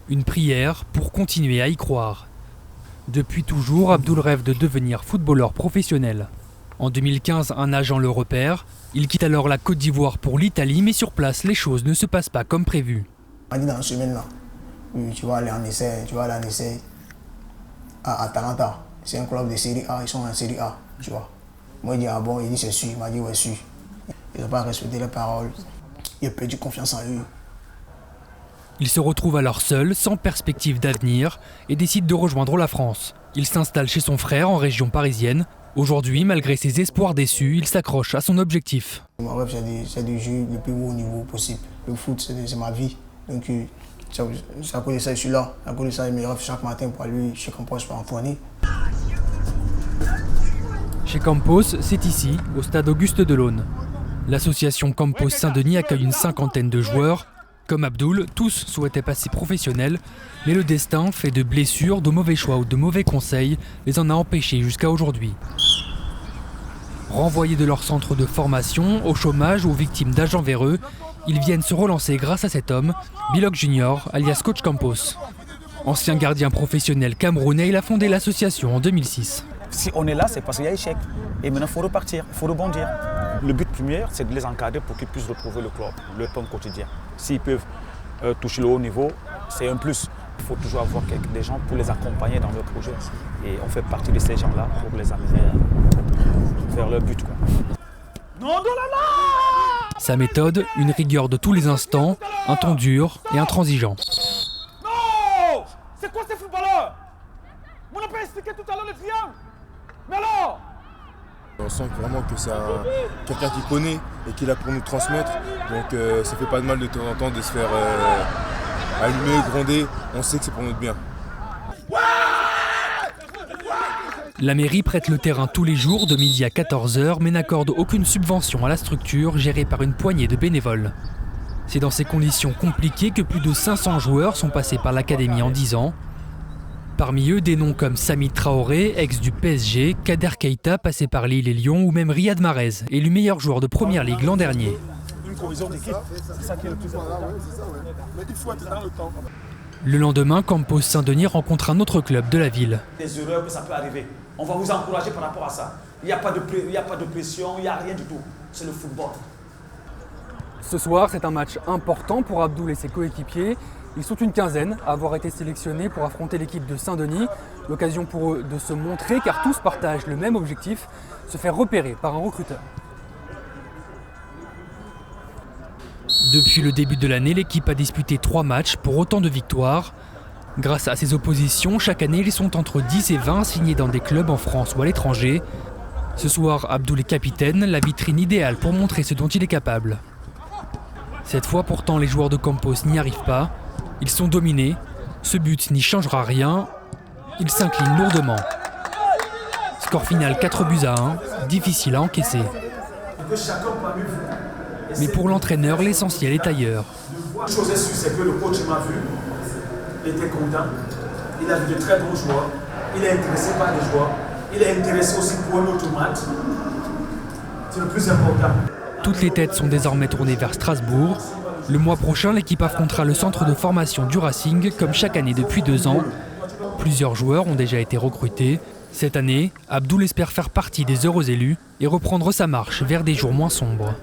Une prière pour continuer à y croire. Depuis toujours, Abdoul rêve de devenir footballeur professionnel. En 2015, un agent le repère. Il quitte alors la Côte d'Ivoire pour l'Italie, mais sur place, les choses ne se passent pas comme prévu. On dit dans la semaine là, tu vas aller en essai, à Atalanta. C'est un club de série A, ils sont en série A, tu vois. Moi, il dit, ah bon, il dit, c'est sûr. Il m'a dit, ouais, sûr. Ils n'ont pas respecté les paroles. Il a perdu confiance en eux. Il se retrouve alors seul, sans perspective d'avenir, et décide de rejoindre la France. Il s'installe chez son frère en région parisienne. Aujourd'hui, malgré ses espoirs déçus, il s'accroche à son objectif. Mon rêve, c'est de jouer le plus haut niveau possible. Le foot, c'est ma vie. Donc, c'est à cause de ça que je suis là. À cause de ça, je me lève chaque matin pour aller chez Campos pour entraîner. Chez Campos, c'est ici, au stade Auguste Delaune. L'association Campos Saint-Denis accueille une cinquantaine de joueurs. Comme Abdoul, tous souhaitaient passer professionnels, mais le destin, fait de blessures, de mauvais choix ou de mauvais conseils, les en a empêchés jusqu'à aujourd'hui. Renvoyés de leur centre de formation, au chômage ou victimes d'agents véreux, ils viennent se relancer grâce à cet homme, Bilok Junior, alias Coach Campos. Ancien gardien professionnel camerounais, il a fondé l'association en 2006. Si on est là, c'est parce qu'il y a échec. Et maintenant, il faut repartir, il faut rebondir. Le but premier, c'est de les encadrer pour qu'ils puissent retrouver le club, le pain quotidien. S'ils peuvent toucher le haut niveau, c'est un plus. Il faut toujours avoir des gens pour les accompagner dans leur projet. Et on fait partie de ces gens-là pour les amener vers leur but. Sa méthode, une rigueur de tous les instants, un ton dur et intransigeant. Non! C'est quoi ces footballeurs? On n'a pas expliqué tout à l'heure le triangle. Mais alors? On sent vraiment que c'est quelqu'un qui connaît et qui est là pour nous transmettre. Donc ça fait pas de mal de temps en temps de se faire allumer, gronder. On sait que c'est pour notre bien. La mairie prête le terrain tous les jours de midi à 14h mais n'accorde aucune subvention à la structure gérée par une poignée de bénévoles. C'est dans ces conditions compliquées que plus de 500 joueurs sont passés par l'académie en 10 ans. Parmi eux, des noms comme Sami Traoré, ex du PSG, Kader Keita, passé par Lille et Lyon, ou même Riyad Mahrez, élu meilleur joueur de Première Ligue l'an dernier. Une cohésion d'équipe, c'est ça qui est le plus important. Mais il faut être dans le temps. Le lendemain, Campos Saint-Denis rencontre un autre club de la ville. Des erreurs que ça peut arriver. On va vous encourager par rapport à ça. Il n'y a pas de pression, il n'y a rien du tout. C'est le football. Ce soir, c'est un match important pour Abdoul et ses coéquipiers. Ils sont une quinzaine à avoir été sélectionnés pour affronter l'équipe de Saint-Denis. L'occasion pour eux de se montrer car tous partagent le même objectif, se faire repérer par un recruteur. Depuis le début de l'année, l'équipe a disputé 3 matchs pour autant de victoires. Grâce à ces oppositions, chaque année, ils sont entre 10 et 20 signés dans des clubs en France ou à l'étranger. Ce soir, Abdoul est capitaine, la vitrine idéale pour montrer ce dont il est capable. Cette fois pourtant, les joueurs de Campos n'y arrivent pas. Ils sont dominés. Ce but n'y changera rien. Ils s'inclinent lourdement. Score final 4-1, difficile à encaisser. Mais pour l'entraîneur, l'essentiel est ailleurs. Une chose est sûre, c'est que le coach m'a vu. Il était content. Il a vu de très bons joueurs. Il est intéressé par les joueurs. Il est intéressé aussi pour un autre match. C'est le plus important. Toutes les têtes sont désormais tournées vers Strasbourg. Le mois prochain, l'équipe affrontera le centre de formation du Racing, comme chaque année depuis 2 ans. Plusieurs joueurs ont déjà été recrutés. Cette année, Abdoul espère faire partie des heureux élus et reprendre sa marche vers des jours moins sombres.